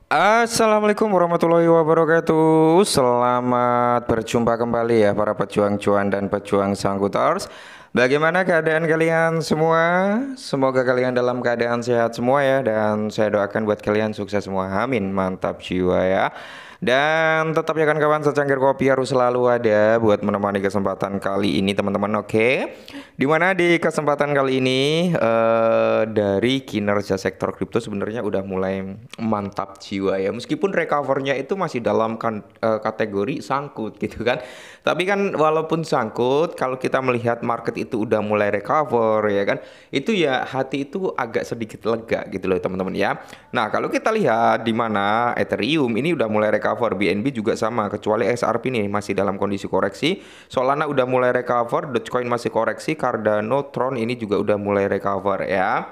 Assalamualaikum warahmatullahi wabarakatuh. Selamat berjumpa kembali ya para pejuang cuan dan pejuang sangkuters. Bagaimana keadaan kalian semua? Semoga kalian dalam keadaan sehat semua ya. Dan saya doakan buat kalian sukses semua. Amin. Mantap jiwa ya. Dan tetap ya kan kawan, secangkir kopi harus selalu ada buat menemani kesempatan kali ini teman-teman. Oke. Dimana di kesempatan kali ini dari kinerja sektor kripto sebenarnya udah mulai mantap jiwa ya. Meskipun recovernya itu masih dalam kategori sangkut gitu kan. Tapi kan walaupun sangkut, kalau kita melihat market itu udah mulai recover ya kan, itu ya hati itu agak sedikit lega gitu loh teman-teman ya. Nah kalau kita lihat di mana Ethereum ini udah mulai recover, BNB juga sama, kecuali XRP nih masih dalam kondisi koreksi. Solana udah mulai recover, Dogecoin masih koreksi, Cardano, Tron ini juga udah mulai recover ya.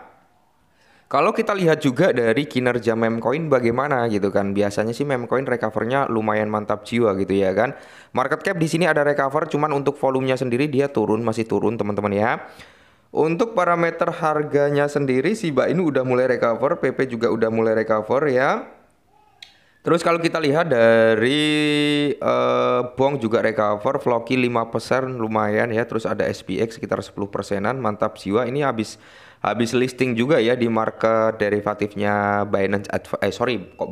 Kalau kita lihat juga dari kinerja memcoin bagaimana gitu kan. Biasanya sih memcoin recovernya lumayan mantap jiwa gitu ya kan. Market cap di sini ada recover, cuman untuk volumenya sendiri dia turun, masih turun teman-teman ya. Untuk parameter harganya sendiri Shiba Inu udah mulai recover, PP juga udah mulai recover ya. Terus kalau kita lihat dari Bong juga recover, Floki 5% lumayan ya. Terus ada SPX sekitar 10 persenan, mantap jiwa. Ini habis listing juga ya di market derivatifnya Binance kok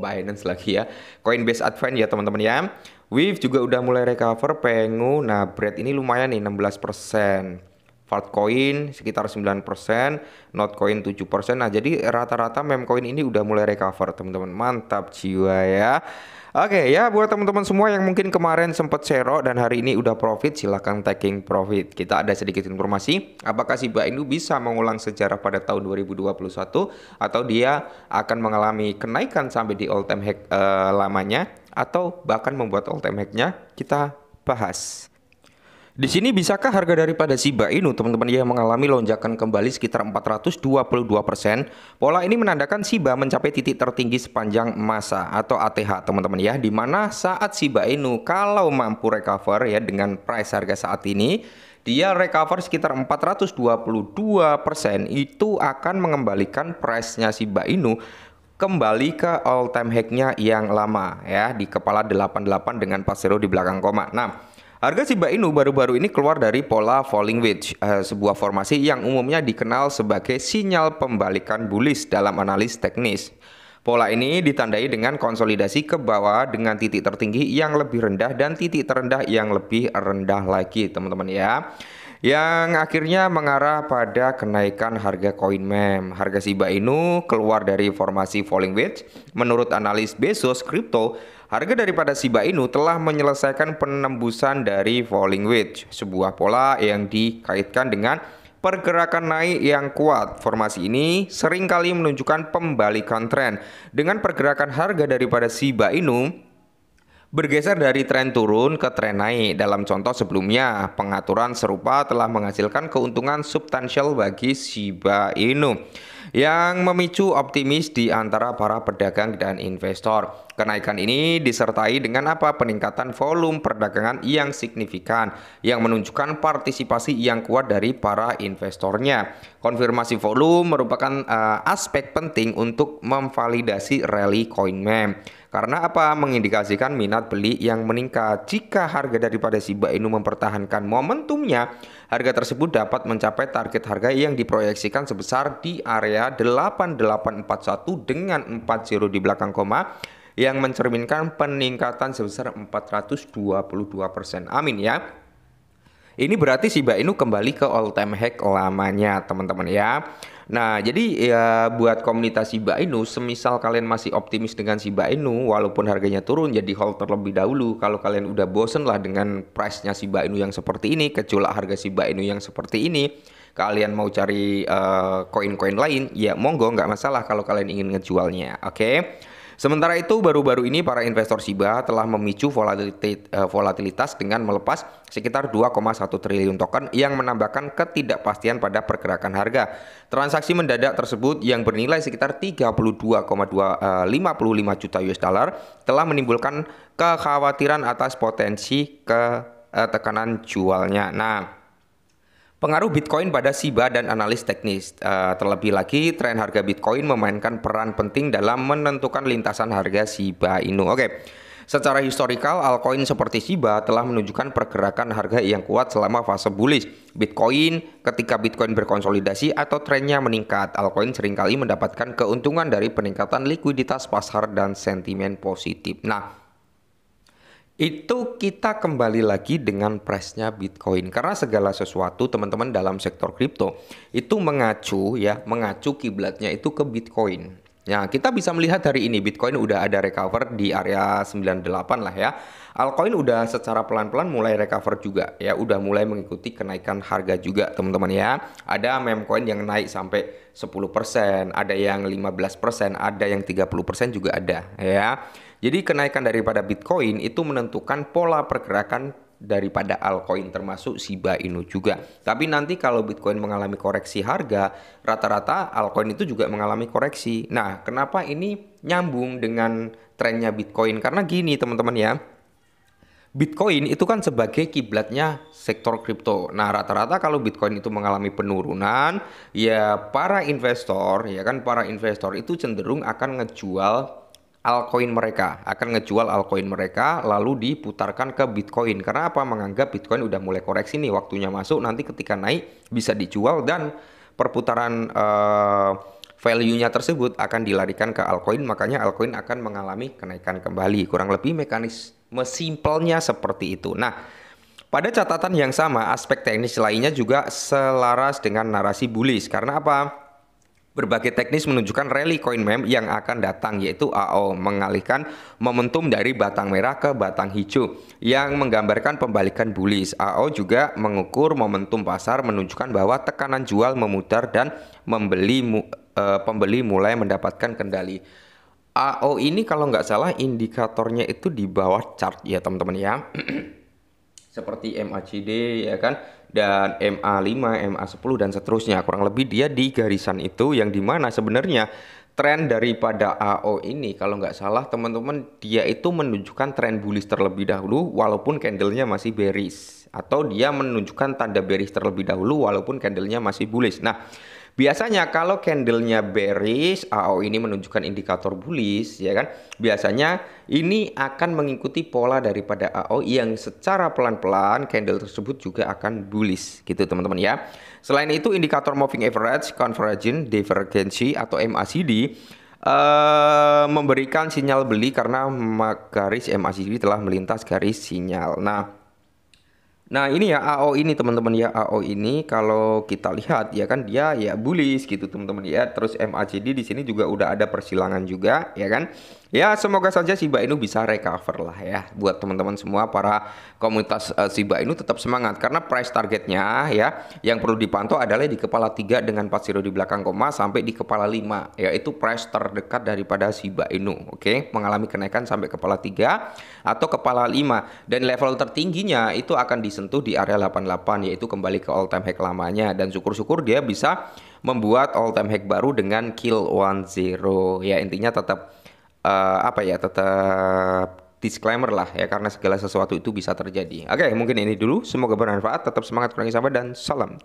Binance lagi ya. Coinbase Advance ya teman-teman ya. Wave juga udah mulai recover, Pengu. Nah, Bread ini lumayan nih 16%. Fartcoin sekitar 9%, Notcoin 7%. Nah, jadi rata-rata memcoin ini udah mulai recover, teman-teman. Mantap jiwa ya. Oke ya, buat teman-teman semua yang mungkin kemarin sempat zero dan hari ini udah profit, silahkan taking profit. Kita ada sedikit informasi, apakah Shiba Inu bisa mengulang sejarah pada tahun 2021 atau dia akan mengalami kenaikan sampai di all time high lamanya atau bahkan membuat all time high-nya, kita bahas. Di sini bisakah harga daripada Shiba Inu teman-teman yang mengalami lonjakan kembali sekitar 422%. Pola ini menandakan Shiba mencapai titik tertinggi sepanjang masa atau ATH teman-teman ya. Di mana saat Shiba Inu kalau mampu recover ya dengan price harga saat ini, dia recover sekitar 422%, itu akan mengembalikan price-nya Shiba Inu kembali ke all time high-nya yang lama ya, di kepala 88 dengan pas zero di belakang koma. Nah, harga Shiba Inu baru-baru ini keluar dari pola falling wedge, sebuah formasi yang umumnya dikenal sebagai sinyal pembalikan bullish dalam analis teknis. Pola ini ditandai dengan konsolidasi ke bawah dengan titik tertinggi yang lebih rendah dan titik terendah yang lebih rendah lagi, teman-teman ya. Yang akhirnya mengarah pada kenaikan harga koin meme. Harga Shiba Inu keluar dari formasi falling wedge. Menurut analis Bezos Crypto, harga daripada Shiba Inu telah menyelesaikan penembusan dari falling wedge, sebuah pola yang dikaitkan dengan pergerakan naik yang kuat. Formasi ini seringkali menunjukkan pembalikan tren dengan pergerakan harga daripada Shiba Inu bergeser dari tren turun ke tren naik. Dalam contoh sebelumnya, pengaturan serupa telah menghasilkan keuntungan substansial bagi Shiba Inu yang memicu optimis di antara para pedagang dan investor. Kenaikan ini disertai dengan apa? Peningkatan volume perdagangan yang signifikan yang menunjukkan partisipasi yang kuat dari para investornya. Konfirmasi volume merupakan aspek penting untuk memvalidasi rally coin meme. Karena apa? Mengindikasikan minat beli yang meningkat. Jika harga daripada Shiba Inu mempertahankan momentumnya, harga tersebut dapat mencapai target harga yang diproyeksikan sebesar di area 8841 dengan 40 di belakang koma, yang mencerminkan peningkatan sebesar 422%. Amin ya. Ini berarti Shiba Inu kembali ke all time high lamanya teman-teman ya. Nah, jadi ya buat komunitas Shiba Inu, semisal kalian masih optimis dengan Shiba Inu walaupun harganya turun, jadi hold terlebih dahulu. Kalau kalian udah bosen lah dengan price-nya Shiba Inu yang seperti ini, gejolak harga Shiba Inu yang seperti ini, kalian mau cari koin-koin lain, ya monggo, nggak masalah kalau kalian ingin ngejualnya. Oke. Sementara itu, baru-baru ini para investor Shiba telah memicu volatilitas dengan melepas sekitar 2,1 triliun token yang menambahkan ketidakpastian pada pergerakan harga. Transaksi mendadak tersebut yang bernilai sekitar 32,255 juta US dollar telah menimbulkan kekhawatiran atas potensi tekanan jualnya. Nah, Pengaruh Bitcoin pada Shiba dan analis teknis. Terlebih lagi, tren harga Bitcoin memainkan peran penting dalam menentukan lintasan harga Shiba Inu. Oke, secara historikal, altcoin seperti Shiba telah menunjukkan pergerakan harga yang kuat selama fase bullish. Ketika Bitcoin berkonsolidasi atau trennya meningkat, altcoin seringkali mendapatkan keuntungan dari peningkatan likuiditas pasar dan sentimen positif. Nah, itu kita kembali lagi dengan price-nya Bitcoin, karena segala sesuatu teman-teman dalam sektor kripto itu mengacu kiblatnya itu ke Bitcoin. Nah, kita bisa melihat hari ini Bitcoin udah ada recover di area 98 lah ya. Altcoin udah secara pelan-pelan mulai recover juga ya, udah mulai mengikuti kenaikan harga juga teman-teman ya. Ada meme coin yang naik sampai 10%, ada yang 15%, ada yang 30% juga ada ya. Jadi kenaikan daripada Bitcoin itu menentukan pola pergerakan daripada altcoin termasuk Shiba Inu juga. Tapi nanti kalau Bitcoin mengalami koreksi harga, rata-rata altcoin itu juga mengalami koreksi. Nah, kenapa ini nyambung dengan trennya Bitcoin? Karena gini teman-teman ya, Bitcoin itu kan sebagai kiblatnya sektor kripto. Nah, rata-rata kalau Bitcoin itu mengalami penurunan, ya para investor itu cenderung akan ngejual altcoin mereka lalu diputarkan ke Bitcoin. Karena apa? Menganggap Bitcoin udah mulai koreksi nih, waktunya masuk, nanti ketika naik bisa dijual dan perputaran value-nya tersebut akan dilarikan ke altcoin, makanya altcoin akan mengalami kenaikan kembali. Kurang lebih mekanisme simpelnya seperti itu. Nah, pada catatan yang sama, aspek teknis lainnya juga selaras dengan narasi bullish. Karena apa? Berbagai teknis menunjukkan rally coin meme yang akan datang, yaitu AO, mengalihkan momentum dari batang merah ke batang hijau yang menggambarkan pembalikan bullish. AO juga mengukur momentum pasar, menunjukkan bahwa tekanan jual memudar dan pembeli mulai mendapatkan kendali. AO ini kalau nggak salah indikatornya itu di bawah chart ya teman-teman ya. Seperti MACD ya kan, dan MA5, MA10 dan seterusnya. Kurang lebih dia di garisan itu, yang dimana sebenarnya tren daripada AO ini kalau nggak salah teman-teman, dia itu menunjukkan tren bullish terlebih dahulu walaupun candlenya masih bearish, atau dia menunjukkan tanda bearish terlebih dahulu walaupun candlenya masih bullish. Nah, biasanya kalau candlenya bearish, AO ini menunjukkan indikator bullish ya kan. Biasanya ini akan mengikuti pola daripada AO yang secara pelan-pelan candle tersebut juga akan bullish gitu teman-teman ya. Selain itu, indikator moving average, convergence, divergency atau MACD memberikan sinyal beli karena garis MACD telah melintas garis sinyal. Nah ini ya AO ini teman-teman ya, AO ini kalau kita lihat ya kan dia ya bullish gitu teman-teman ya. Terus MACD di sini juga udah ada persilangan juga ya kan. Ya semoga saja Shiba Inu bisa recover lah ya. Buat teman-teman semua para komunitas Shiba Inu tetap semangat, karena price targetnya ya yang perlu dipantau adalah di kepala 3 dengan 40 di belakang koma sampai di kepala 5, yaitu price terdekat daripada Shiba Inu. Oke, mengalami kenaikan sampai kepala 3 atau kepala 5, dan level tertingginya itu akan disentuh di area 88, yaitu kembali ke all time high lamanya, dan syukur-syukur dia bisa membuat all time high baru dengan kill 10 ya. Intinya tetap tetap disclaimer lah ya, karena segala sesuatu itu bisa terjadi. Oke, mungkin ini dulu, semoga bermanfaat, tetap semangat, kurangi sabar, dan salam.